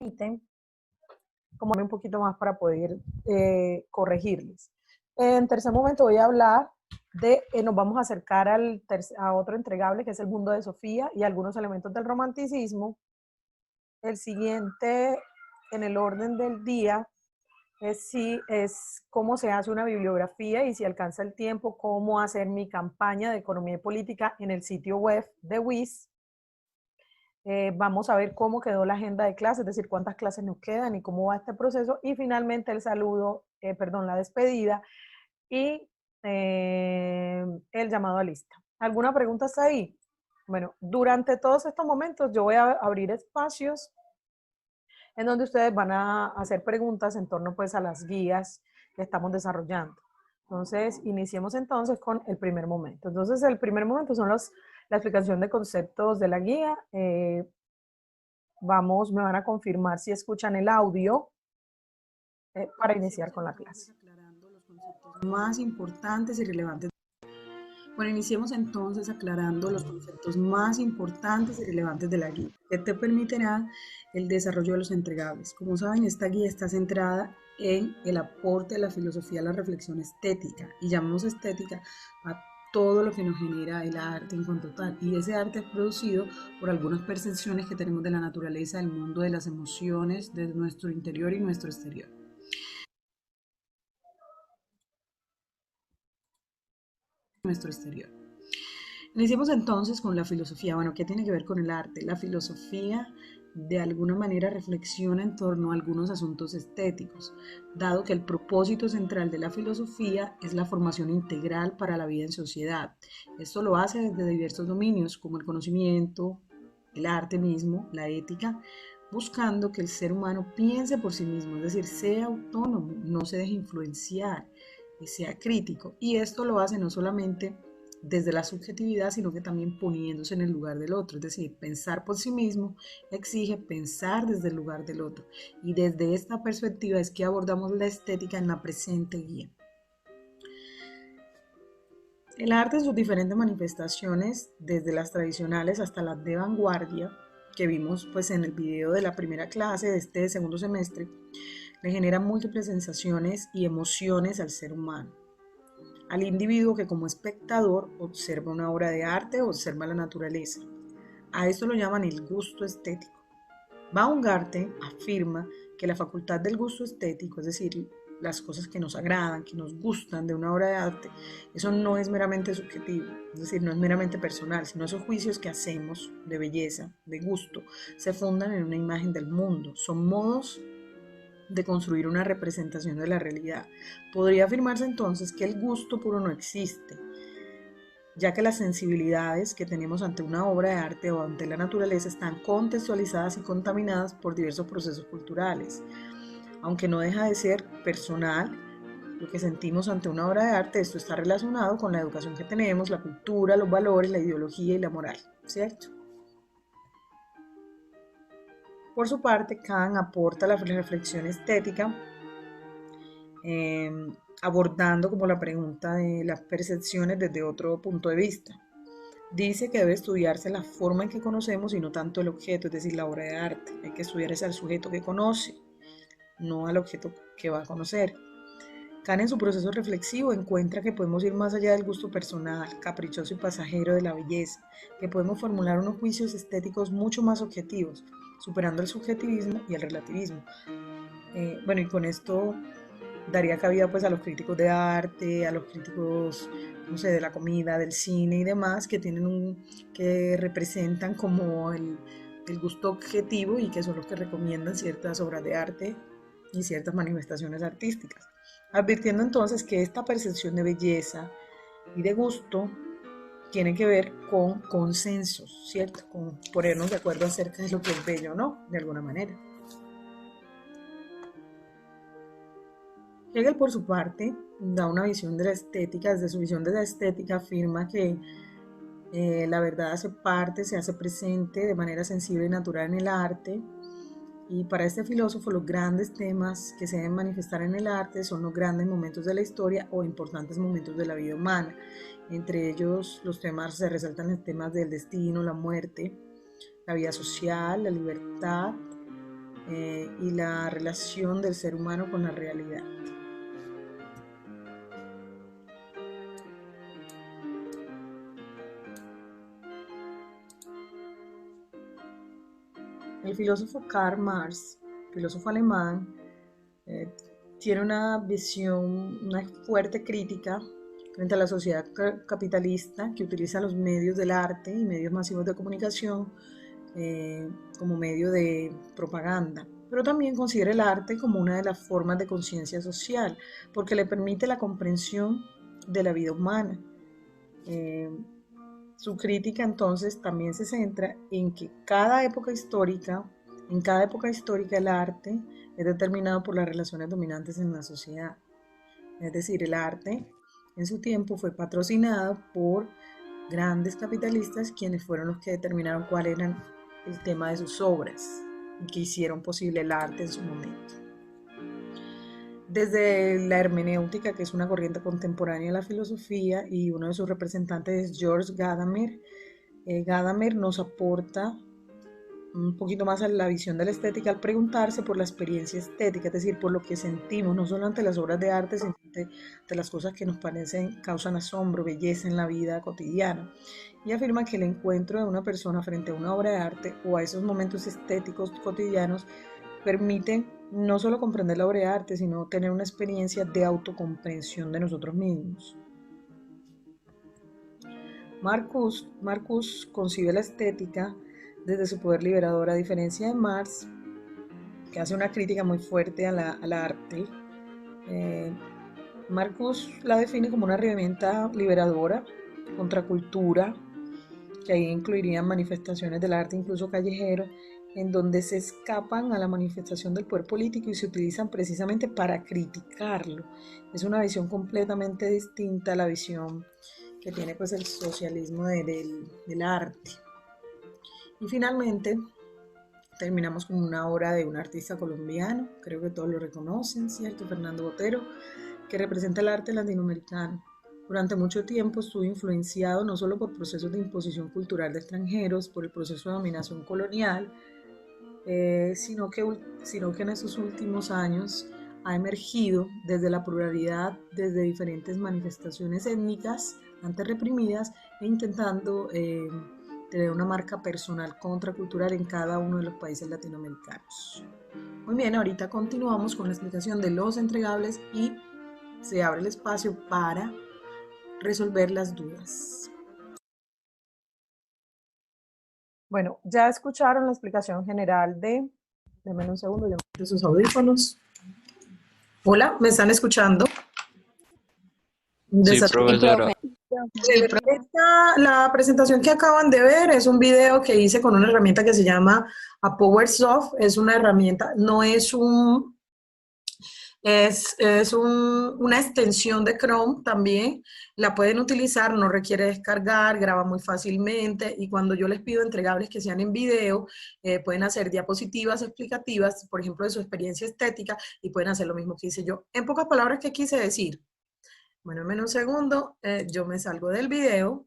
permiten como un poquito más para poder corregirles. En tercer momento voy a hablar de, nos vamos a acercar a otro entregable que es el mundo de Sofía y algunos elementos del romanticismo. El siguiente en el orden del día es cómo se hace una bibliografía y si alcanza el tiempo, cómo hacer mi campaña de economía y política en el sitio web de WIS. Vamos a ver cómo quedó la agenda de clases, es decir, cuántas clases nos quedan y cómo va este proceso. Y finalmente el saludo, la despedida y el llamado a lista. ¿Alguna pregunta hasta ahí? Bueno, durante todos estos momentos yo voy a abrir espacios en donde ustedes van a hacer preguntas en torno pues a las guías que estamos desarrollando. Entonces, iniciemos entonces con el primer momento. Entonces, el primer momento son la explicación de conceptos de la guía. Me van a confirmar si escuchan el audio para iniciar con la clase. Aclarando los conceptos más importantes y relevantes. Bueno, iniciemos entonces aclarando los conceptos más importantes y relevantes de la guía, que te permitirá el desarrollo de los entregables. Como saben, esta guía está centrada en el aporte de la filosofía a la reflexión estética, y llamamos estética a todo lo que nos genera el arte en cuanto tal, y ese arte es producido por algunas percepciones que tenemos de la naturaleza, del mundo, de las emociones, de nuestro interior y nuestro exterior. Iniciemos entonces con la filosofía. Bueno, ¿qué tiene que ver con el arte? La filosofía de alguna manera reflexiona en torno a algunos asuntos estéticos, dado que el propósito central de la filosofía es la formación integral para la vida en sociedad. Esto lo hace desde diversos dominios, como el conocimiento, el arte mismo, la ética, buscando que el ser humano piense por sí mismo, es decir, sea autónomo, no se deje influenciar y sea crítico. Y esto lo hace no solamente desde la subjetividad, sino que también poniéndose en el lugar del otro. Es decir, pensar por sí mismo exige pensar desde el lugar del otro. Y desde esta perspectiva es que abordamos la estética en la presente guía. El arte en sus diferentes manifestaciones, desde las tradicionales hasta las de vanguardia, que vimos pues en el video de la primera clase de este segundo semestre, le genera múltiples sensaciones y emociones al ser humano, al individuo que como espectador observa una obra de arte o observa la naturaleza. A esto lo llaman el gusto estético. Baumgarten afirma que la facultad del gusto estético, es decir, las cosas que nos agradan, que nos gustan de una obra de arte, eso no es meramente subjetivo, es decir, no es meramente personal, sino esos juicios que hacemos de belleza, de gusto, se fundan en una imagen del mundo, son modos de construir una representación de la realidad. Podría afirmarse entonces que el gusto puro no existe, ya que las sensibilidades que tenemos ante una obra de arte o ante la naturaleza están contextualizadas y contaminadas por diversos procesos culturales. Aunque no deja de ser personal, lo que sentimos ante una obra de arte, esto está relacionado con la educación que tenemos, la cultura, los valores, la ideología y la moral, ¿cierto? Por su parte, Kant aporta la reflexión estética, abordando como la pregunta de las percepciones desde otro punto de vista. Dice que debe estudiarse la forma en que conocemos y no tanto el objeto, es decir, la obra de arte. Hay que estudiar es al sujeto que conoce, no al objeto que va a conocer. Kant en su proceso reflexivo encuentra que podemos ir más allá del gusto personal, caprichoso y pasajero de la belleza, que podemos formular unos juicios estéticos mucho más objetivos, superando el subjetivismo y el relativismo. Y con esto daría cabida pues a los críticos de arte, a los críticos, no sé, de la comida, del cine y demás, que que representan como el gusto objetivo y que son los que recomiendan ciertas obras de arte y ciertas manifestaciones artísticas, advirtiendo entonces que esta percepción de belleza y de gusto tiene que ver con consensos, ¿cierto? Con ponernos de acuerdo acerca de lo que es bello, ¿no? De alguna manera. Hegel, por su parte, da una visión de la estética. Desde su visión de la estética afirma que la verdad hace parte, se hace presente de manera sensible y natural en el arte. Y para este filósofo, los grandes temas que se deben manifestar en el arte son los grandes momentos de la historia o importantes momentos de la vida humana. Entre ellos, los temas se resaltan los temas del destino, la muerte, la vida social, la libertad, y la relación del ser humano con la realidad. El filósofo Karl Marx, filósofo alemán, tiene una visión, una fuerte crítica frente a la sociedad capitalista que utiliza los medios del arte y medios masivos de comunicación como medio de propaganda, pero también considera el arte como una de las formas de conciencia social, porque le permite la comprensión de la vida humana. Su crítica entonces también se centra en que en cada época histórica el arte es determinado por las relaciones dominantes en la sociedad. Es decir, el arte en su tiempo fue patrocinado por grandes capitalistas quienes fueron los que determinaron cuál era el tema de sus obras y que hicieron posible el arte en su momento. Desde la hermenéutica, que es una corriente contemporánea de la filosofía, y uno de sus representantes es George Gadamer, Gadamer nos aporta un poquito más a la visión de la estética al preguntarse por la experiencia estética, es decir, por lo que sentimos, no solo ante las obras de arte, sino ante las cosas que nos parecen, causan asombro, belleza en la vida cotidiana. Y afirma que el encuentro de una persona frente a una obra de arte o a esos momentos estéticos cotidianos permiten no solo comprender la obra de arte, sino tener una experiencia de autocomprensión de nosotros mismos. Marcus concibe la estética desde su poder liberador, a diferencia de Marx, que hace una crítica muy fuerte a la arte. Marcus la define como una herramienta liberadora, contracultura, que ahí incluirían manifestaciones del arte incluso callejero, en donde se escapan a la manifestación del poder político y se utilizan precisamente para criticarlo. Es una visión completamente distinta a la visión que tiene pues el socialismo del arte. Y finalmente terminamos con una obra de un artista colombiano, creo que todos lo reconocen, ¿cierto? Fernando Botero, que representa el arte latinoamericano. Durante mucho tiempo estuvo influenciado no solo por procesos de imposición cultural de extranjeros, por el proceso de dominación colonial, sino que en esos últimos años ha emergido desde la pluralidad, desde diferentes manifestaciones étnicas antes reprimidas e intentando tener una marca personal contracultural en cada uno de los países latinoamericanos. Muy bien, ahorita continuamos con la explicación de los entregables y se abre el espacio para resolver las dudas. Bueno, ya escucharon la explicación general denme un segundo, yo me sus audífonos. Hola, ¿me están escuchando? Sí, profesora. La presentación que acaban de ver es un video que hice con una herramienta que se llama PowerSoft. Es una herramienta, no es una extensión de Chrome también. La pueden utilizar, no requiere descargar, graba muy fácilmente y cuando yo les pido entregables que sean en video, pueden hacer diapositivas explicativas, por ejemplo, de su experiencia estética y pueden hacer lo mismo que hice yo. En pocas palabras, ¿qué quise decir? Bueno, en un segundo, yo me salgo del video.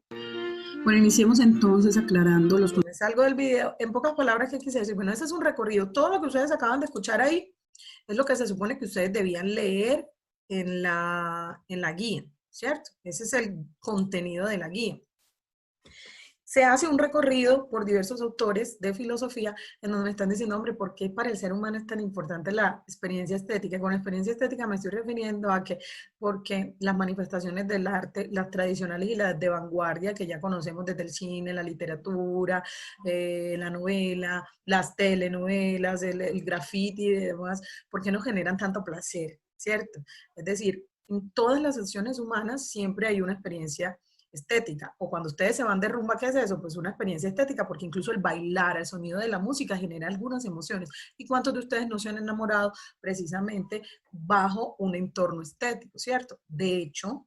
Bueno, iniciemos entonces aclarando los... Me salgo del video. En pocas palabras, ¿qué quise decir? Bueno, ese es un recorrido. Todo lo que ustedes acaban de escuchar ahí es lo que se supone que ustedes debían leer en la guía, ¿cierto? Ese es el contenido de la guía. Se hace un recorrido por diversos autores de filosofía en donde me están diciendo, hombre, ¿por qué para el ser humano es tan importante la experiencia estética? Con experiencia estética me estoy refiriendo a que porque las manifestaciones del arte, las tradicionales y las de vanguardia, que ya conocemos desde el cine, la literatura, la novela, las telenovelas, el graffiti y demás, ¿por qué no generan tanto placer? ¿Cierto? Es decir, en todas las acciones humanas siempre hay una experiencia estética, o cuando ustedes se van de rumba, ¿qué es eso? Pues una experiencia estética, porque incluso el bailar, el sonido de la música genera algunas emociones. ¿Y cuántos de ustedes no se han enamorado precisamente bajo un entorno estético, cierto? De hecho,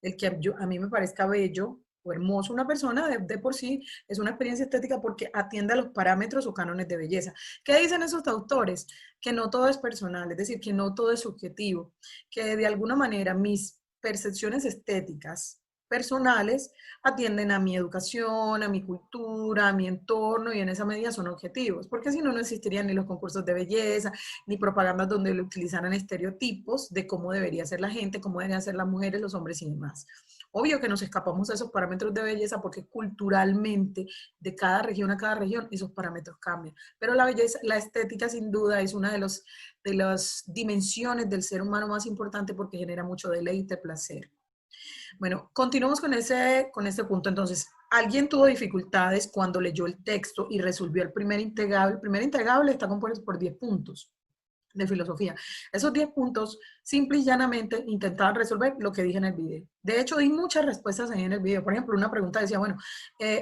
el que a mí me parezca bello o hermoso una persona de por sí es una experiencia estética porque atiende a los parámetros o cánones de belleza. ¿Qué dicen esos autores? Que no todo es personal, es decir, que no todo es subjetivo, que de alguna manera mis percepciones estéticas personales atienden a mi educación, a mi cultura, a mi entorno y en esa medida son objetivos, porque si no, no existirían ni los concursos de belleza, ni propagandas donde le utilizaran estereotipos de cómo debería ser la gente, cómo deberían ser las mujeres, los hombres y demás. Obvio que nos escapamos a esos parámetros de belleza porque culturalmente de cada región a cada región esos parámetros cambian, pero la belleza, la estética sin duda es una de las dimensiones del ser humano más importante porque genera mucho deleite, placer. Bueno, continuamos con este punto. Entonces, alguien tuvo dificultades cuando leyó el texto y resolvió el primer integrable. El primer integrable está compuesto por 10 puntos de filosofía. Esos 10 puntos, simple y llanamente, intentaban resolver lo que dije en el video. De hecho, di muchas respuestas ahí en el video. Por ejemplo, una pregunta decía, bueno,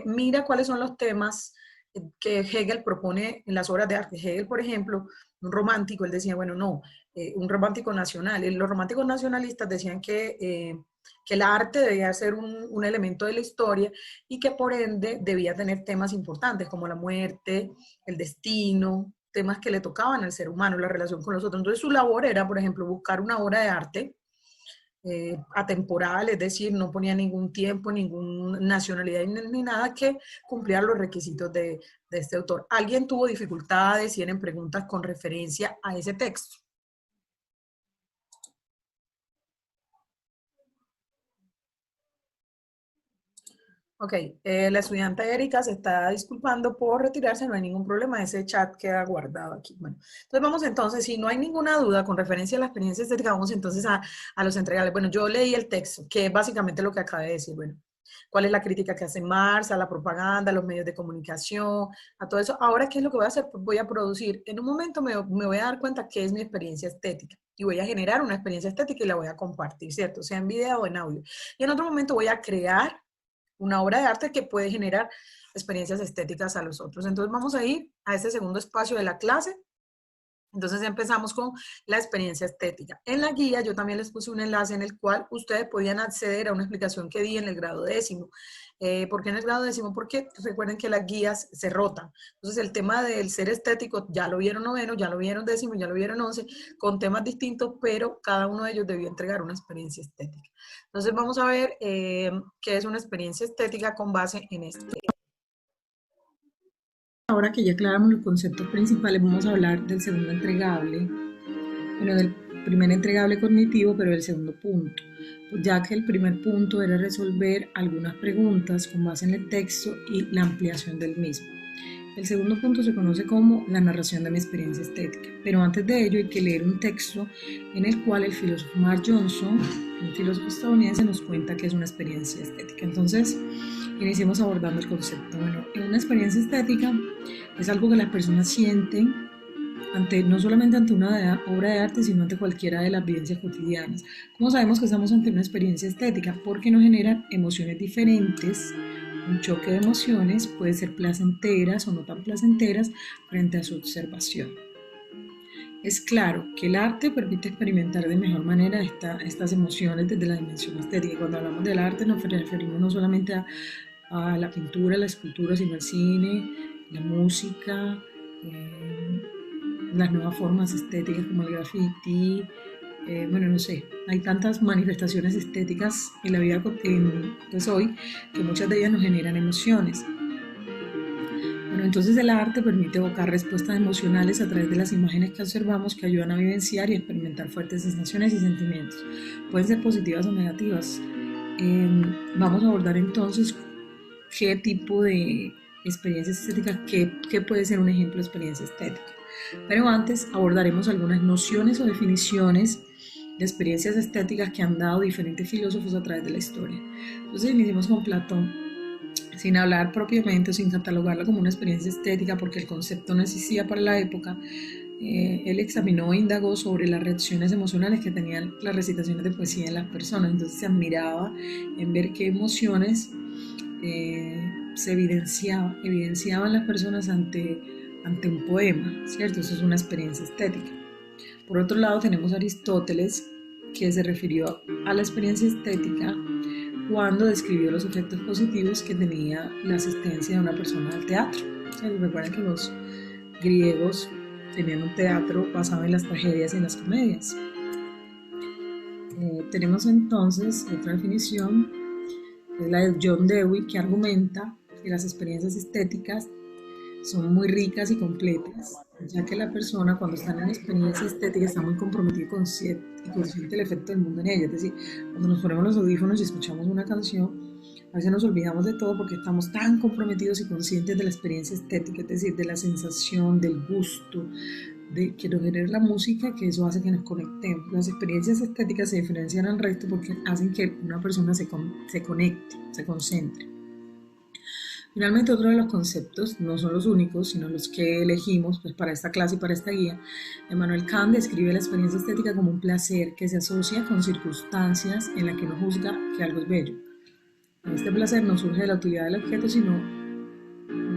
mira cuáles son los temas que Hegel propone en las obras de arte. Hegel, por ejemplo, un romántico, él decía, bueno, no, un romántico nacional. Los románticos nacionalistas decían que el arte debía ser un elemento de la historia y que por ende debía tener temas importantes como la muerte, el destino, temas que le tocaban al ser humano, la relación con los otros. Entonces su labor era, por ejemplo, buscar una obra de arte atemporal, es decir, no ponía ningún tiempo, ninguna nacionalidad ni nada que cumpliera los requisitos de este autor. ¿Alguien tuvo dificultades? ¿Tienen preguntas con referencia a ese texto? Ok, la estudiante Erika se está disculpando por retirarse, no hay ningún problema, ese chat queda guardado aquí. Bueno, entonces vamos entonces, si no hay ninguna duda con referencia a la experiencia estética, vamos entonces a los entregables. Bueno, yo leí el texto, que es básicamente lo que acabé de decir. Bueno, ¿cuál es la crítica que hace Marx a la propaganda, a los medios de comunicación, a todo eso? Ahora, ¿qué es lo que voy a hacer? Pues voy a producir. En un momento me voy a dar cuenta qué es mi experiencia estética y voy a generar una experiencia estética y la voy a compartir, ¿cierto? Sea en video o en audio. Y en otro momento voy a crear una obra de arte que puede generar experiencias estéticas a los otros. Entonces vamos a ir a este segundo espacio de la clase. Entonces empezamos con la experiencia estética. En la guía yo también les puse un enlace en el cual ustedes podían acceder a una explicación que di en el grado 10º. ¿Por qué en el grado 10º? Porque recuerden que las guías se rotan. Entonces el tema del ser estético ya lo vieron 9º, ya lo vieron 10º, ya lo vieron 11, con temas distintos, pero cada uno de ellos debió entregar una experiencia estética. Entonces vamos a ver qué es una experiencia estética con base en este. Ahora que ya aclaramos los conceptos principales, vamos a hablar del segundo entregable, bueno, del primer entregable cognitivo, pero del segundo punto, ya que el primer punto era resolver algunas preguntas con base en el texto y la ampliación del mismo. El segundo punto se conoce como la narración de mi experiencia estética, pero antes de ello hay que leer un texto en el cual el filósofo Mark Johnson, un filósofo estadounidense, nos cuenta que es una experiencia estética. Entonces, iniciemos abordando el concepto. Bueno, una experiencia estética es algo que las personas sienten no solamente ante una obra de arte, sino ante cualquiera de las vivencias cotidianas. ¿Cómo sabemos que estamos ante una experiencia estética? Porque nos generan emociones diferentes. Un choque de emociones puede ser placenteras o no tan placenteras frente a su observación. Es claro que el arte permite experimentar de mejor manera estas emociones desde la dimensión estética. Cuando hablamos del arte nos referimos no solamente a la pintura, la escultura, sino al cine, la música, las nuevas formas estéticas como el graffiti, bueno, no sé, hay tantas manifestaciones estéticas en la vida pues hoy que muchas de ellas nos generan emociones. Bueno, entonces el arte permite evocar respuestas emocionales a través de las imágenes que observamos que ayudan a vivenciar y experimentar fuertes sensaciones y sentimientos. Pueden ser positivas o negativas. Vamos a abordar entonces qué tipo de experiencias estéticas, qué puede ser un ejemplo de experiencia estética. Pero antes abordaremos algunas nociones o definiciones de experiencias estéticas que han dado diferentes filósofos a través de la historia. Entonces iniciemos con Platón, sin hablar propiamente o sin catalogarla como una experiencia estética porque el concepto no existía para la época. Él examinó e indagó sobre las reacciones emocionales que tenían las recitaciones de poesía en las personas. Entonces se admiraba en ver qué emociones se evidenciaban las personas ante un poema, ¿cierto? Eso es una experiencia estética. Por otro lado tenemos a Aristóteles, que se refirió a la experiencia estética cuando describió los efectos positivos que tenía la asistencia de una persona al teatro. Recuerden que los griegos tenían un teatro basado en las tragedias y en las comedias. Tenemos entonces otra definición Es la de John Dewey, que argumenta que las experiencias estéticas son muy ricas y completas, ya que la persona cuando está en una experiencia estética está muy comprometida y consciente del efecto del mundo en ella. Es decir, cuando nos ponemos los audífonos y escuchamos una canción, a veces nos olvidamos de todo porque estamos tan comprometidos y conscientes de la experiencia estética, es decir, de la sensación, del gusto, de que nos genera la música, que eso hace que nos conectemos. Las experiencias estéticas se diferencian al resto porque hacen que una persona se conecte, se concentre. Finalmente, otro de los conceptos, no son los únicos, sino los que elegimos pues, para esta clase y para esta guía, Immanuel Kant describe la experiencia estética como un placer que se asocia con circunstancias en las que no juzga que algo es bello. Este placer no surge de la utilidad del objeto, sino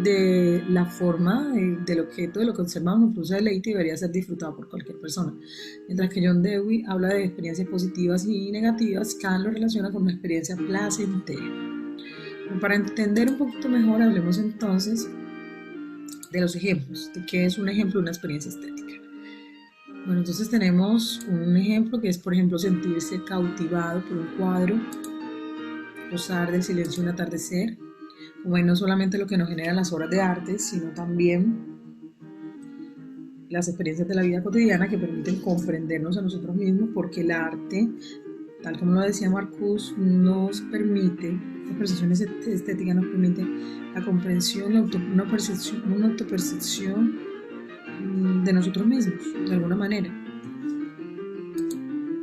de la forma del objeto, de lo que observamos, incluso deleite y debería ser disfrutado por cualquier persona. Mientras que John Dewey habla de experiencias positivas y negativas, Kant lo relaciona con una experiencia placentera. Para entender un poquito mejor, hablemos entonces de los ejemplos, de qué es un ejemplo de una experiencia estética. Bueno, entonces tenemos un ejemplo que es, por ejemplo, sentirse cautivado por un cuadro, gozar del silencio de un atardecer, como no solamente lo que nos generan las obras de arte, sino también las experiencias de la vida cotidiana que permiten comprendernos a nosotros mismos, porque el arte, tal como lo decía Marcuse, nos permite, las percepciones estéticas nos permite la comprensión, una autopercepción de nosotros mismos, de alguna manera.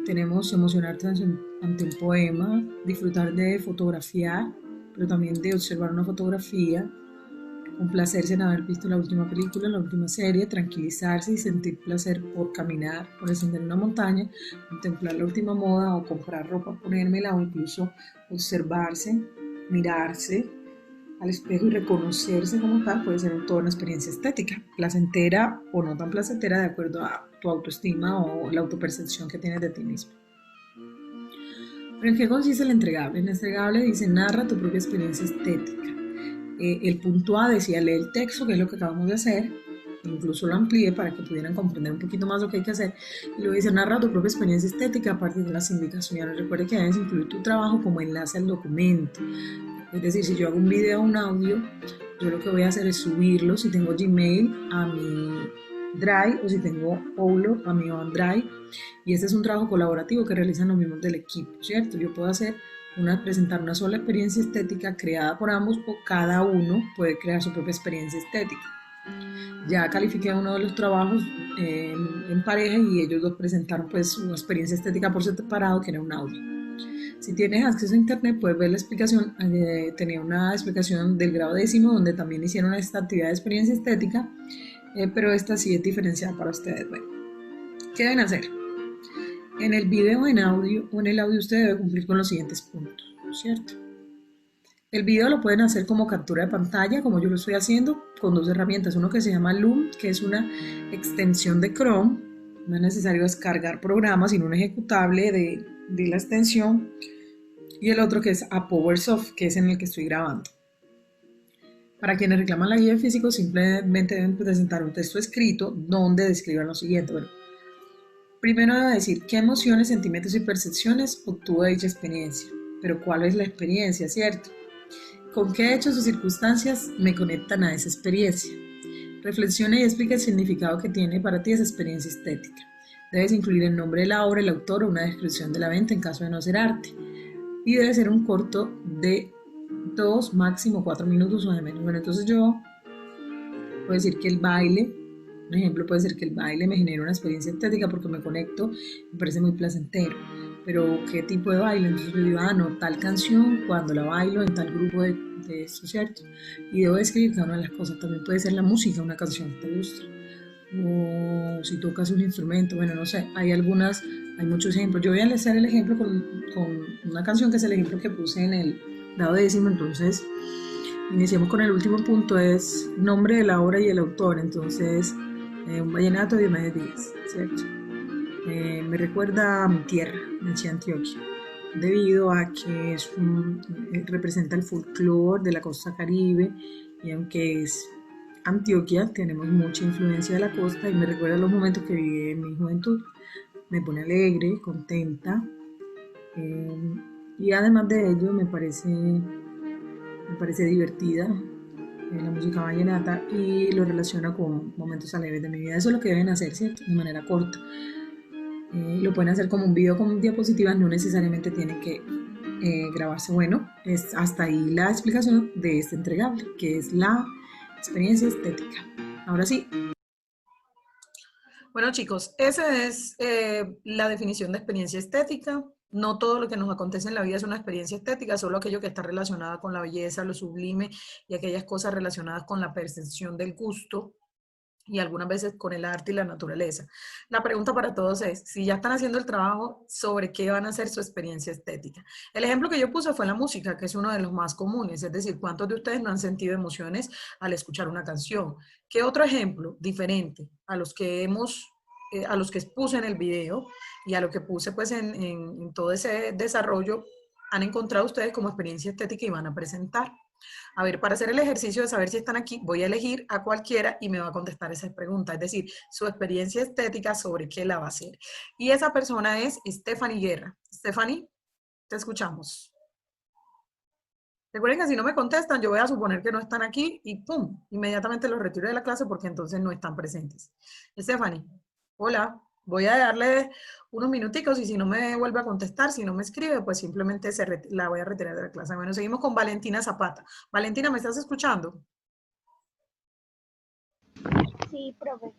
Tenemos emocionarte ante un poema, disfrutar de fotografiar, pero también de observar una fotografía, complacerse en haber visto la última película, la última serie, tranquilizarse y sentir placer por caminar, por descender una montaña, contemplar la última moda o comprar ropa, ponérmela o incluso observarse, mirarse al espejo y reconocerse como tal puede ser toda una experiencia estética, placentera o no tan placentera de acuerdo a tu autoestima o la autopercepción que tienes de ti mismo. ¿Pero en qué consiste el entregable? El entregable dice, narra tu propia experiencia estética. El punto A decía, lee el texto, que es lo que acabamos de hacer, incluso lo amplié para que pudieran comprender un poquito más lo que hay que hacer, y luego dice, narra tu propia experiencia estética a partir de las indicaciones. Recuerda que debes incluir tu trabajo como enlace al documento, es decir, si yo hago un video o un audio, yo lo que voy a hacer es subirlo, si tengo Gmail, a mi Drive, o si tengo Outlook, a mi OneDrive, y este es un trabajo colaborativo que realizan los miembros del equipo, ¿cierto? Yo puedo presentar una sola experiencia estética creada por ambos o cada uno puede crear su propia experiencia estética. Ya califiqué uno de los trabajos en pareja y ellos dos presentaron pues su experiencia estética por separado, que era un audio. Si tienes acceso a internet puedes ver la explicación, tenía una explicación del grado 10º donde también hicieron esta actividad de experiencia estética, pero esta sí es diferenciada para ustedes. Bueno, ¿qué deben hacer? En el video o en el audio usted debe cumplir con los siguientes puntos, ¿cierto? El video lo pueden hacer como captura de pantalla, como yo lo estoy haciendo, con dos herramientas. Uno que se llama Loom, que es una extensión de Chrome. No es necesario descargar programas, sino un ejecutable de la extensión. Y el otro que es ApowerSoft, que es en el que estoy grabando. Para quienes reclaman la guía de físico, simplemente deben presentar un texto escrito donde describan lo siguiente. Bueno, primero debo decir qué emociones, sentimientos y percepciones obtuvo de dicha experiencia. Pero ¿cuál es la experiencia, cierto? ¿Con qué hechos o circunstancias me conectan a esa experiencia? Reflexiona y explica el significado que tiene para ti esa experiencia estética. Debes incluir el nombre de la obra, el autor o una descripción de la venta en caso de no ser arte. Y debe ser un corto de 2, máximo 4 minutos o de menos. Bueno, entonces yo puedo decir que el baile, un ejemplo puede ser que el baile me genera una experiencia estética porque me conecto, me parece muy placentero. Pero ¿qué tipo de baile? Entonces yo digo, no, tal canción cuando la bailo en tal grupo de esto, ¿cierto? Y debo describir cada una de las cosas. También puede ser la música, una canción que te gusta. O si tocas un instrumento, bueno, no sé, hay muchos ejemplos. Yo voy a hacer el ejemplo con una canción que es el ejemplo que puse en el grado 10º, entonces iniciamos con el último punto, es nombre de la obra y el autor, entonces un vallenato de Diomedes Díaz, ¿cierto? Me recuerda a mi tierra, nací Antioquia, debido a que representa el folclore de la costa caribe, y aunque es Antioquia, tenemos mucha influencia de la costa y me recuerda los momentos que viví en mi juventud. Me pone alegre, contenta, Y además de ello me parece divertida la música vallenata y lo relaciona con momentos alegres de mi vida. Eso es lo que deben hacer, ¿cierto? De manera corta. Lo pueden hacer como un video con diapositivas, no necesariamente tiene que grabarse. Bueno, es hasta ahí la explicación de este entregable, que es la experiencia estética. Ahora sí. Bueno, chicos, esa es la definición de experiencia estética. No todo lo que nos acontece en la vida es una experiencia estética, solo aquello que está relacionado con la belleza, lo sublime y aquellas cosas relacionadas con la percepción del gusto y algunas veces con el arte y la naturaleza. La pregunta para todos es, si ya están haciendo el trabajo, ¿sobre qué van a hacer su experiencia estética? El ejemplo que yo puse fue la música, que es uno de los más comunes, es decir, ¿cuántos de ustedes no han sentido emociones al escuchar una canción? ¿Qué otro ejemplo diferente a los que a los que expuse en el video y a lo que puse pues en todo ese desarrollo, han encontrado ustedes como experiencia estética y van a presentar? A ver, para hacer el ejercicio de saber si están aquí, voy a elegir a cualquiera y me va a contestar esa pregunta, es decir, su experiencia estética sobre qué la va a hacer. Y esa persona es Stephanie Guerra. Stephanie, te escuchamos. Recuerden que si no me contestan, yo voy a suponer que no están aquí y ¡pum! Inmediatamente los retiro de la clase porque entonces no están presentes. Stephanie, hola. Voy a darle unos minuticos y si no me vuelve a contestar, si no me escribe, pues simplemente la voy a retirar de la clase. Bueno, seguimos con Valentina Zapata. Valentina, ¿me estás escuchando? Sí, profe.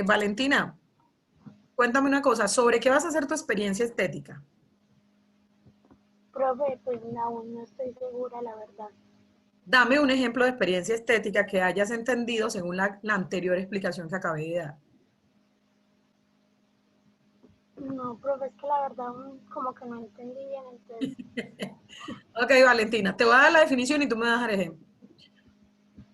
Valentina, cuéntame una cosa, ¿sobre qué vas a hacer tu experiencia estética? Profe, pues aún no estoy segura, la verdad. Dame un ejemplo de experiencia estética que hayas entendido según la anterior explicación que acabé de dar. No, profe, es que la verdad como que no entendí bien, entonces. Ok, Valentina, te voy a dar la definición y tú me vas a dar ejemplo.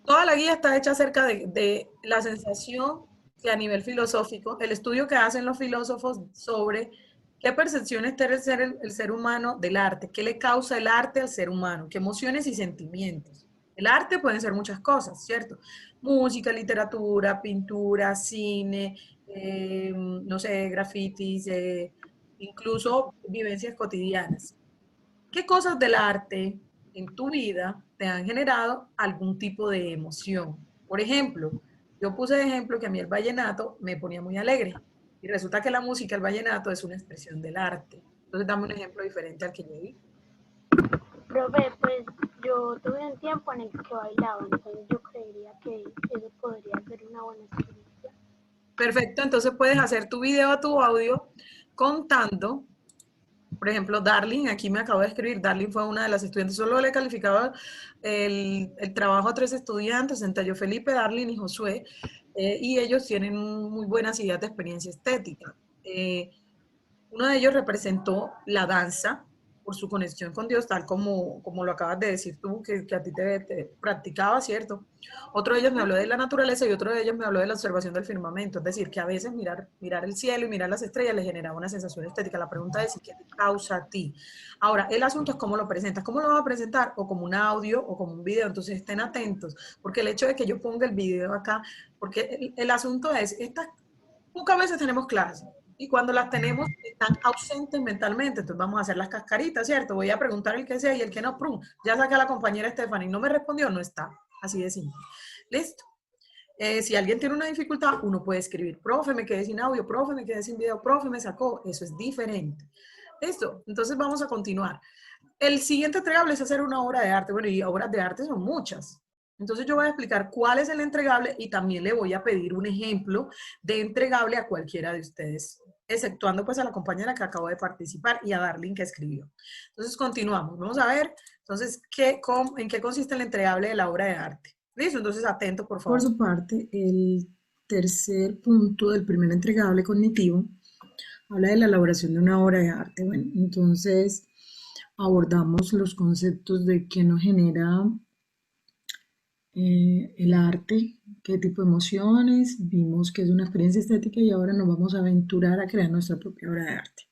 Toda la guía está hecha acerca de la sensación que a nivel filosófico, el estudio que hacen los filósofos sobre qué percepciones tiene el ser humano del arte, qué le causa el arte al ser humano, qué emociones y sentimientos. El arte pueden ser muchas cosas, ¿cierto? Música, literatura, pintura, cine, no sé, grafitis, incluso vivencias cotidianas. ¿Qué cosas del arte en tu vida te han generado algún tipo de emoción? Por ejemplo, yo puse de ejemplo que a mí el vallenato me ponía muy alegre y resulta que la música, el vallenato, es una expresión del arte. Entonces, dame un ejemplo diferente al que yo di. Profe, pues yo tuve un tiempo en el que bailaba, entonces yo creería que eso podría ser una buena experiencia. Perfecto, entonces puedes hacer tu video o tu audio contando. Por ejemplo, Darling, aquí me acabo de escribir, Darling fue una de las estudiantes, solo le he calificado el trabajo a 3 estudiantes, entre ellos Felipe, Darling y Josué, y ellos tienen muy buenas ideas de experiencia estética. Uno de ellos representó la danza por su conexión con Dios, tal como lo acabas de decir tú, que a ti te practicaba, ¿cierto? Otro de ellos me habló de la naturaleza y otro de ellos me habló de la observación del firmamento, es decir, que a veces mirar el cielo y mirar las estrellas le generaba una sensación estética. La pregunta es, ¿qué te causa a ti? Ahora, el asunto es cómo lo presentas. ¿Cómo lo vas a presentar? O como un audio o como un video. Entonces, estén atentos, porque el hecho de que yo ponga el video acá, porque el asunto es, pocas veces tenemos clases y cuando las tenemos están ausentes mentalmente, entonces vamos a hacer las cascaritas, ¿cierto? Voy a preguntar el que sea y el que no, prum, ya saqué a la compañera Stephanie, no me respondió, no está, así de simple. Listo. Si alguien tiene una dificultad, uno puede escribir, profe, me quedé sin audio, profe, me quedé sin video, profe, me sacó, eso es diferente. Listo, entonces vamos a continuar. El siguiente entregable es hacer una obra de arte, bueno, y obras de arte son muchas. Entonces yo voy a explicar cuál es el entregable y también le voy a pedir un ejemplo de entregable a cualquiera de ustedes, exceptuando pues a la compañera que acabo de participar y a Darlene que escribió. Entonces continuamos, vamos a ver, entonces, ¿en qué consiste el entregable de la obra de arte? ¿Listo? Entonces atento, por Por favor. su parte, el tercer punto del primer entregable cognitivo habla de la elaboración de una obra de arte. Bueno, entonces abordamos los conceptos de qué nos genera el arte, qué tipo de emociones, vimos que es una experiencia estética y ahora nos vamos a aventurar a crear nuestra propia obra de arte.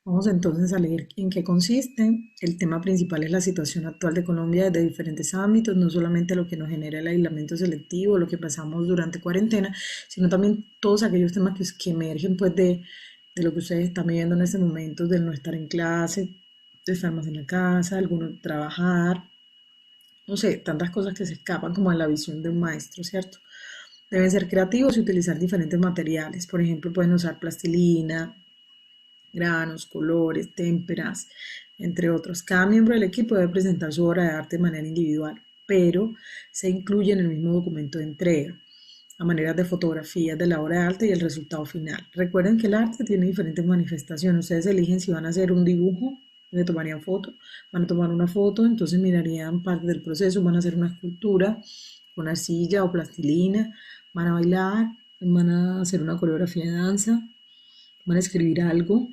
Vamos entonces a leer en qué consiste. El tema principal es la situación actual de Colombia desde diferentes ámbitos, no solamente lo que nos genera el aislamiento selectivo, lo que pasamos durante cuarentena, sino también todos aquellos temas que emergen pues de lo que ustedes están viviendo en este momento, de no estar en clase, de estar más en la casa, algunos trabajar, no sé, tantas cosas que se escapan como a la visión de un maestro, ¿cierto? Deben ser creativos y utilizar diferentes materiales. Por ejemplo, pueden usar plastilina, granos, colores, témperas, entre otros. Cada miembro del equipo debe presentar su obra de arte de manera individual, pero se incluye en el mismo documento de entrega, a maneras de fotografías de la obra de arte y el resultado final. Recuerden que el arte tiene diferentes manifestaciones. Ustedes eligen si van a hacer un dibujo, le tomarían foto, van a tomar una foto, entonces mirarían parte del proceso, van a hacer una escultura con arcilla o plastilina, van a bailar, van a hacer una coreografía de danza, van a escribir algo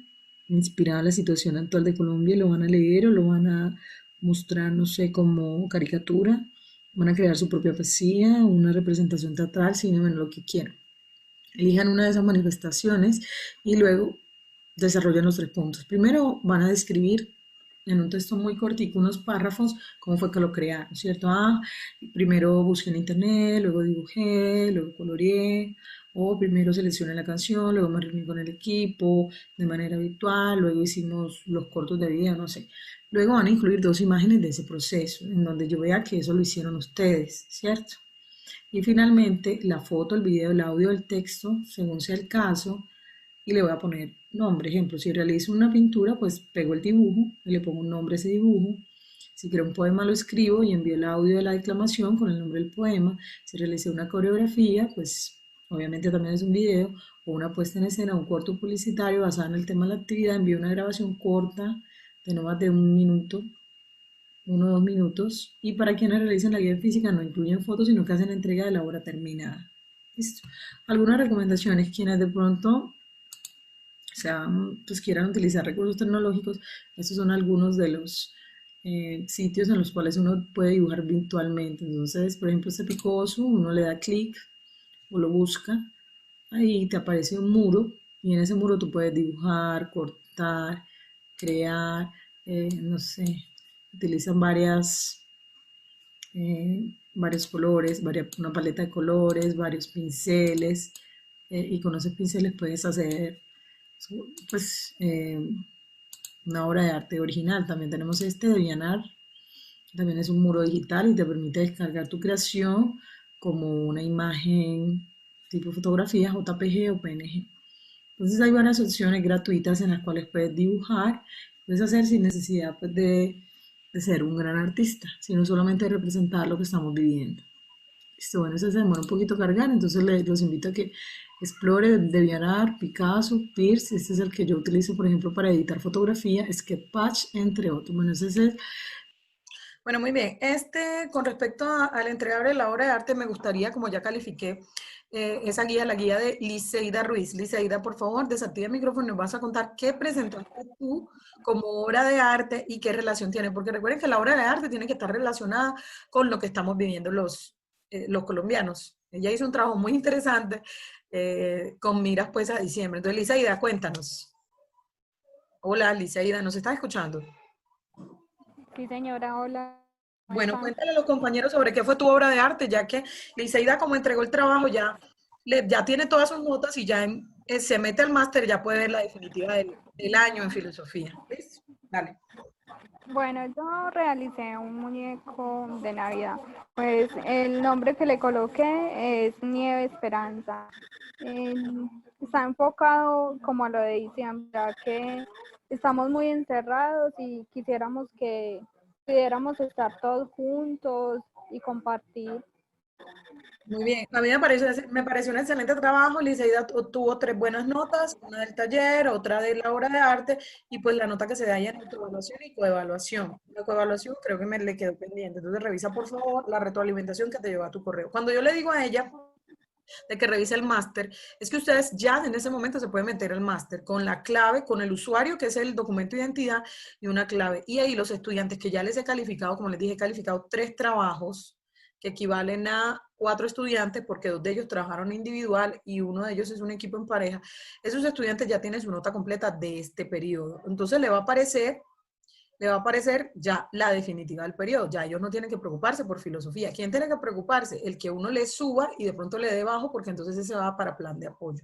inspirado en la situación actual de Colombia y lo van a leer o lo van a mostrar, no sé, como caricatura, van a crear su propia poesía, una representación teatral, cine, bueno, lo que quieran. Elijan una de esas manifestaciones y luego desarrollan los 3 puntos. Primero van a describir en un texto muy cortico, unos párrafos, cómo fue que lo crearon, ¿cierto? Primero busqué en internet, luego dibujé, luego coloreé, o primero seleccioné la canción, luego me reuní con el equipo de manera virtual, luego hicimos los cortos de video, no sé. Luego van a incluir 2 imágenes de ese proceso, en donde yo vea que eso lo hicieron ustedes, ¿cierto? Y finalmente la foto, el video, el audio, el texto, según sea el caso, y le voy a poner nombre. Ejemplo, si realizo una pintura, pues pego el dibujo y le pongo un nombre a ese dibujo. Si quiero un poema, lo escribo y envío el audio de la declamación con el nombre del poema. Si realicé una coreografía, pues obviamente también es un video o una puesta en escena, un corto publicitario basado en el tema de la actividad, envío una grabación corta de no más de 1 minuto, 1 o 2 minutos. Y para quienes realicen la guía física no incluyen fotos, sino que hacen entrega de la obra terminada. ¿Listo? Algunas recomendaciones, quienes de pronto pues quieran utilizar recursos tecnológicos, estos son algunos de los sitios en los cuales uno puede dibujar virtualmente. Entonces, por ejemplo, este Picoso, uno le da clic o lo busca, ahí te aparece un muro y en ese muro tú puedes dibujar, cortar, crear, no sé, utilizan varios colores, una paleta de colores, varios pinceles, y con esos pinceles puedes hacer pues una obra de arte original. También tenemos este de DeviantArt, también es un muro digital y te permite descargar tu creación como una imagen tipo fotografía, JPG o PNG. Entonces hay varias opciones gratuitas en las cuales puedes dibujar, puedes hacer sin necesidad pues, de ser un gran artista, sino solamente representar lo que estamos viviendo. Listo, bueno, eso se demora un poquito cargar, entonces los invito a que explore DeviantArt, Picasso, Pierce. Este es el que yo utilizo, por ejemplo, para editar fotografía, Sketchpad, entre otros. Bueno, ese es. Bueno, muy bien. Con respecto al entregable de la obra de arte, me gustaría, como ya califiqué esa guía, la guía de Liceida Ruiz. Liceida, por favor, desactiva el micrófono y nos vas a contar qué presentaste tú como obra de arte y qué relación tiene. Porque recuerden que la obra de arte tiene que estar relacionada con lo que estamos viviendo los colombianos. Ella hizo un trabajo muy interesante con miras pues a diciembre. Entonces, Liceida, cuéntanos. Hola, Liceida, ¿nos estás escuchando? Sí, señora, hola. ¿Cómo Bueno, están? cuéntale a los compañeros sobre qué fue tu obra de arte, ya que Liceida, como entregó el trabajo, ya tiene todas sus notas y ya se mete al máster, ya puede ver la definitiva del año en filosofía. ¿Listo? Dale. Bueno, yo realicé un muñeco de Navidad. Pues el nombre que le coloqué es Nieve Esperanza. Está enfocado como a lo de diciembre, ya que estamos muy encerrados y quisiéramos que pudiéramos estar todos juntos y compartir. Muy bien, a mí me pareció un excelente trabajo. Liceida obtuvo 3 buenas notas, una del taller, otra de la obra de arte y pues la nota que se da ahí en autoevaluación y coevaluación. La coevaluación creo que me le quedó pendiente, entonces revisa por favor la retroalimentación que te llegó a tu correo. Cuando yo le digo a ella de que revise el máster, es que ustedes ya en ese momento se pueden meter al máster con la clave, con el usuario que es el documento de identidad y una clave. Y ahí los estudiantes que ya les he calificado, como les dije, he calificado 3 trabajos que equivalen a 4 estudiantes, porque 2 de ellos trabajaron individual y uno de ellos es un equipo en pareja. Esos estudiantes ya tienen su nota completa de este periodo. Entonces le va a aparecer le va a aparecer ya la definitiva del periodo. Ya ellos no tienen que preocuparse por filosofía. ¿Quién tiene que preocuparse? El que uno le suba y de pronto le dé bajo, porque entonces ese va para plan de apoyo.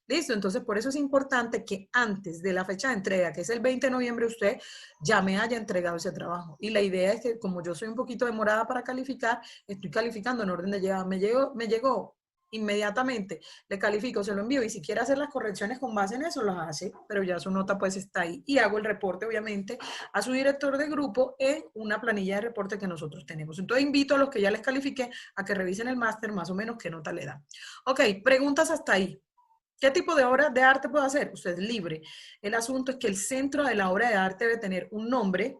Listo, entonces por eso es importante que antes de la fecha de entrega, que es el 20 de noviembre, usted ya me haya entregado ese trabajo. Y la idea es que como yo soy un poquito demorada para calificar, estoy calificando en orden de llegada. Me llegó inmediatamente, le califico, se lo envío y si quiere hacer las correcciones con base en eso, las hace, pero ya su nota pues está ahí. Y hago el reporte, obviamente, a su director de grupo en una planilla de reporte que nosotros tenemos. Entonces invito a los que ya les califiqué a que revisen el máster más o menos qué nota le dan. Ok, preguntas hasta ahí. ¿Qué tipo de obra de arte puedo hacer? Usted es libre. El asunto es que el centro de la obra de arte debe tener un nombre,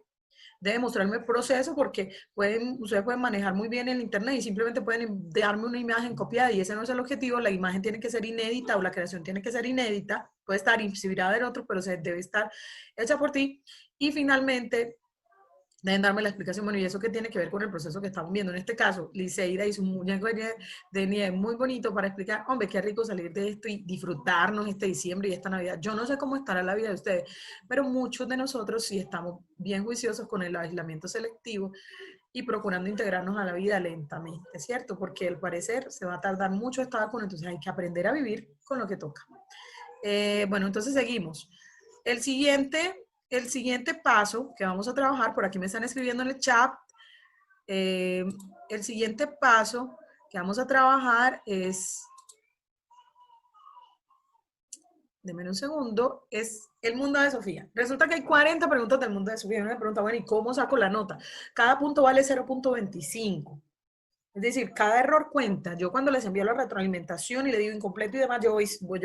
debe mostrarme el proceso porque ustedes pueden manejar muy bien el internet y simplemente pueden darme una imagen copiada y ese no es el objetivo. La imagen tiene que ser inédita o la creación tiene que ser inédita, puede estar inspirada en otro, pero se debe estar hecha por ti. Y finalmente, deben darme la explicación, bueno, ¿y eso qué tiene que ver con el proceso que estamos viendo? En este caso, Liceida hizo un muñeco de nieve muy bonito para explicar, hombre, qué rico salir de esto y disfrutarnos este diciembre y esta Navidad. Yo no sé cómo estará la vida de ustedes, pero muchos de nosotros sí estamos bien juiciosos con el aislamiento selectivo y procurando integrarnos a la vida lentamente, ¿cierto? Porque al parecer se va a tardar mucho esta vacuna, entonces hay que aprender a vivir con lo que toca. Bueno, entonces seguimos. El siguiente paso que vamos a trabajar, por aquí me están escribiendo en el chat, el siguiente paso que vamos a trabajar es, denme un segundo, es el mundo de Sofía. Resulta que hay 40 preguntas del mundo de Sofía. Una pregunta, bueno, ¿y cómo saco la nota? Cada punto vale 0.25. Es decir, cada error cuenta. Yo cuando les envío la retroalimentación y le digo incompleto y demás, yo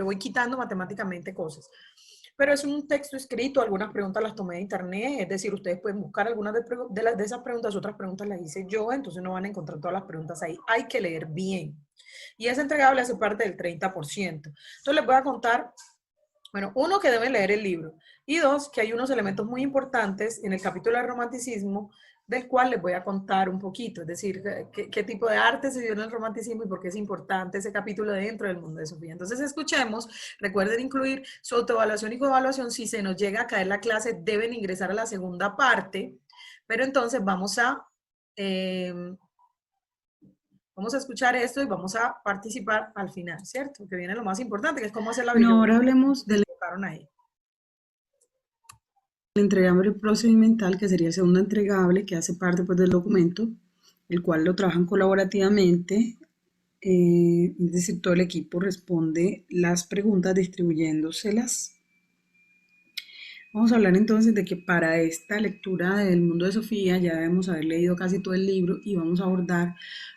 voy quitando matemáticamente cosas. Pero es un texto escrito, algunas preguntas las tomé de internet, es decir, ustedes pueden buscar algunas de esas preguntas, otras preguntas las hice yo, entonces no van a encontrar todas las preguntas ahí. Hay que leer bien. Y es entregable, hace parte del 30%. Entonces les voy a contar, bueno, uno, que deben leer el libro, y dos, que hay unos elementos muy importantes en el capítulo del romanticismo, del cual les voy a contar un poquito, es decir, qué tipo de arte se dio en el romanticismo y por qué es importante ese capítulo dentro del mundo de Sofía. Entonces escuchemos, recuerden incluir su autoevaluación y coevaluación. Si se nos llega a caer la clase, deben ingresar a la segunda parte, pero entonces vamos a escuchar esto y vamos a participar al final, ¿cierto? Que viene lo más importante, que es cómo hacer la Bueno, bibliografía. ahora hablemos del Ahí. entregable procedimental, que sería el segundo entregable, que hace parte pues, del documento, el cual lo trabajan colaborativamente, es decir, todo el equipo responde las preguntas distribuyéndoselas. Vamos a hablar entonces de que para esta lectura del mundo de Sofía ya debemos haber leído casi todo el libro y vamos a abordar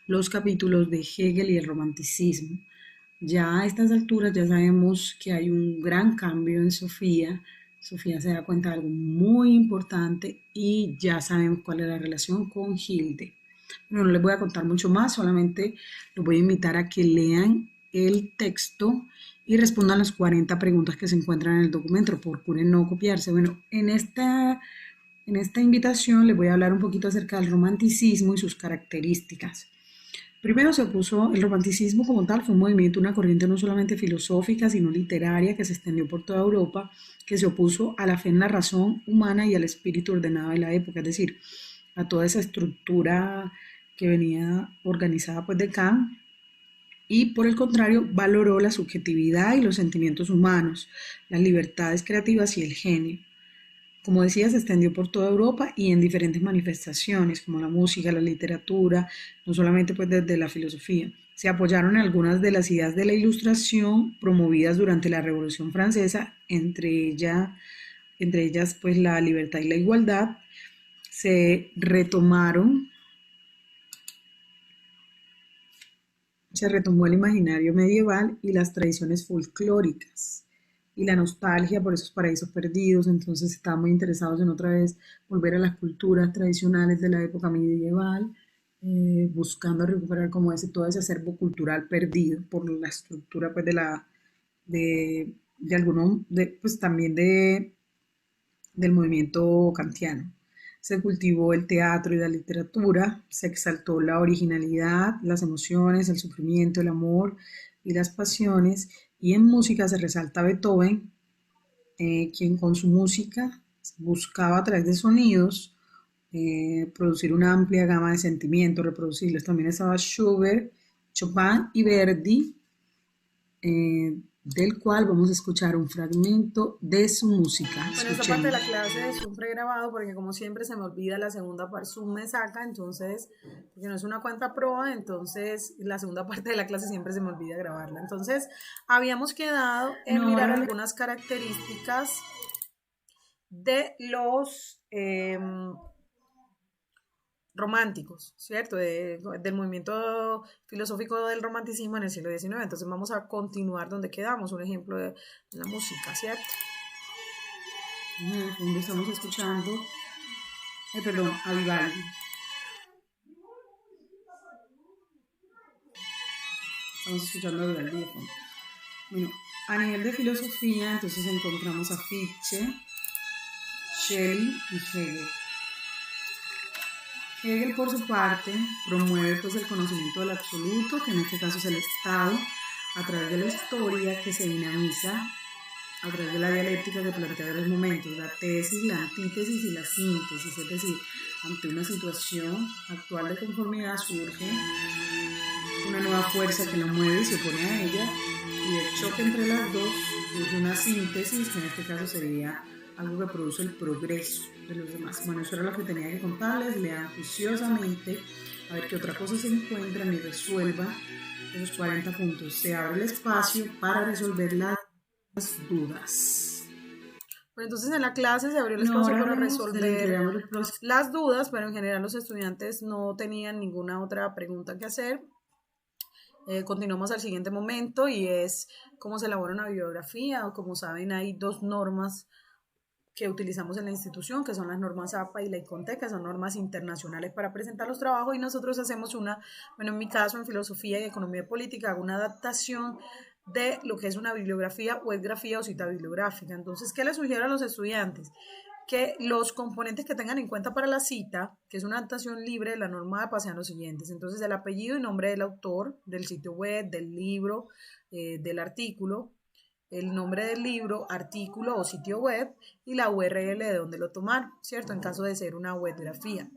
los capítulos de Hegel y el romanticismo. Ya a estas alturas ya sabemos que hay un gran cambio en Sofía. Sofía se da cuenta de algo muy importante y ya sabemos cuál es la relación con Hilde. No les voy a contar mucho más, solamente los voy a invitar a que lean el texto y respondan las 40 preguntas que se encuentran en el documento. Procuren no copiarse. Bueno, en esta invitación les voy a hablar un poquito acerca del romanticismo y sus características. Primero el romanticismo como tal fue un movimiento, una corriente no solamente filosófica, sino literaria, que se extendió por toda Europa, que se opuso a la fe en la razón humana y al espíritu ordenado de la época, es decir, a toda esa estructura que venía organizada pues de Kant, y por el contrario valoró la subjetividad y los sentimientos humanos, las libertades creativas y el genio. Como decía, se extendió por toda Europa y en diferentes manifestaciones, como la música, la literatura, no solamente pues desde la filosofía. Se apoyaron algunas de las ideas de la Ilustración promovidas durante la Revolución Francesa, entre ellas pues la libertad y la igualdad. Se retomó el imaginario medieval y las tradiciones folclóricas y la nostalgia por esos paraísos perdidos. Entonces estaban muy interesados en otra vez volver a las culturas tradicionales de la época medieval, buscando recuperar como todo ese acervo cultural perdido por la estructura pues pues también del movimiento kantiano. Se cultivó el teatro y la literatura, se exaltó la originalidad, las emociones, el sufrimiento, el amor y las pasiones, y en música se resalta Beethoven, quien con su música buscaba a través de sonidos producir una amplia gama de sentimientos, reproducirlos. También estaba Schubert, Chopin y Verdi, del cual vamos a escuchar un fragmento de su música. Bueno, esta parte de la clase es un pregrabado porque como siempre se me olvida la segunda parte, Zoom me saca, entonces, porque no es una cuenta proa, entonces la segunda parte de la clase siempre se me olvida grabarla. Entonces, habíamos quedado en mirar algunas características de los románticos, ¿cierto? Del movimiento filosófico del romanticismo en el siglo XIX. Entonces vamos a continuar donde quedamos, un ejemplo de la música, ¿cierto? Donde estamos escuchando, perdón, a Vivaldi. Estamos escuchando a Vivaldi de fondo. Bueno, a nivel de filosofía, entonces encontramos a Fichte, Schelling y Hegel. Hegel, por su parte, promueve pues, el conocimiento del absoluto, que en este caso es el Estado, a través de la historia que se dinamiza a través de la dialéctica que plantea los momentos, la tesis, la antítesis y la síntesis, es decir, ante una situación actual de conformidad surge una nueva fuerza que la mueve y se opone a ella, y el choque entre las dos surge una síntesis, que en este caso sería algo que produce el progreso de los demás. Bueno, eso era lo que tenía que contarles. Lean juiciosamente a ver qué otra cosa se encuentran y resuelvan esos 40 puntos. Se abre el espacio para resolver las dudas. Bueno, entonces en la clase se abrió el espacio para resolver las dudas, pero en general los estudiantes no tenían ninguna otra pregunta que hacer. Continuamos al siguiente momento y es cómo se elabora una bibliografía. Como saben, hay dos normas que utilizamos en la institución, que son las normas APA y la ICONTE, que son normas internacionales para presentar los trabajos, y nosotros hacemos una, bueno, en mi caso, en filosofía y economía política, hago una adaptación de lo que es una bibliografía, webgrafía o cita bibliográfica. Entonces, ¿qué les sugiero a los estudiantes? Que los componentes que tengan en cuenta para la cita, que es una adaptación libre de la norma APA, sean los siguientes. Entonces, el apellido y nombre del autor, del sitio web, del libro, del artículo, el nombre del libro, artículo o sitio web y la URL de donde lo tomar, ¿cierto? En caso de ser una webgrafía.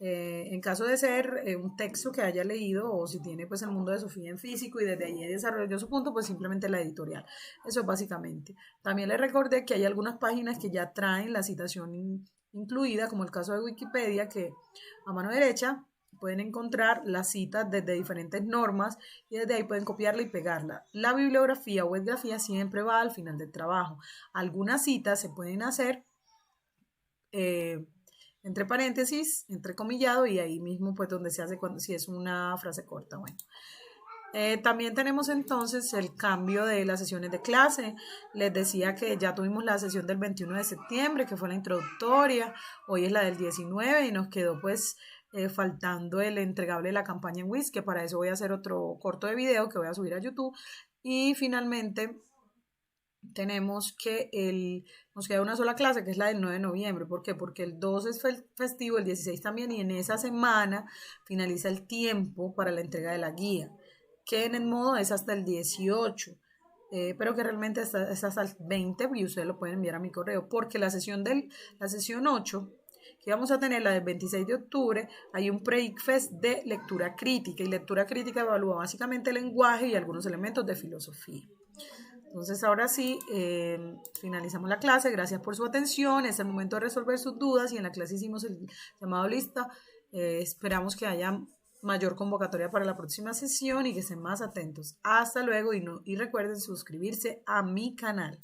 En caso de ser un texto que haya leído o si tiene pues el mundo de Sofía en físico y desde ahí desarrolló su punto, pues simplemente la editorial. Eso es básicamente. También les recordé que hay algunas páginas que ya traen la citación incluida, como el caso de Wikipedia, que a mano derecha pueden encontrar las citas desde diferentes normas y desde ahí pueden copiarla y pegarla. La bibliografía o webgrafía siempre va al final del trabajo. Algunas citas se pueden hacer entre paréntesis, entrecomillado, y ahí mismo pues donde se hace si es una frase corta. Bueno. También tenemos entonces el cambio de las sesiones de clase. Les decía que ya tuvimos la sesión del 21 de septiembre, que fue la introductoria. Hoy es la del 19 y nos quedó pues faltando el entregable de la campaña en Wix, que para eso voy a hacer otro corto de video que voy a subir a YouTube. Y finalmente tenemos que nos queda una sola clase, que es la del 9 de noviembre. ¿Por qué? Porque el 2 es festivo, el 16 también, y en esa semana finaliza el tiempo para la entrega de la guía, que en el modo es hasta el 18, pero que realmente es hasta el 20, y ustedes lo pueden enviar a mi correo, porque la sesión 8, que vamos a tener, la del 26 de octubre, hay un pre-ICFES de lectura crítica, y lectura crítica evalúa básicamente el lenguaje y algunos elementos de filosofía. Entonces ahora sí, finalizamos la clase. Gracias por su atención. Es el momento de resolver sus dudas y en la clase hicimos el llamado lista. Esperamos que haya mayor convocatoria para la próxima sesión y que estén más atentos. Hasta luego y recuerden suscribirse a mi canal.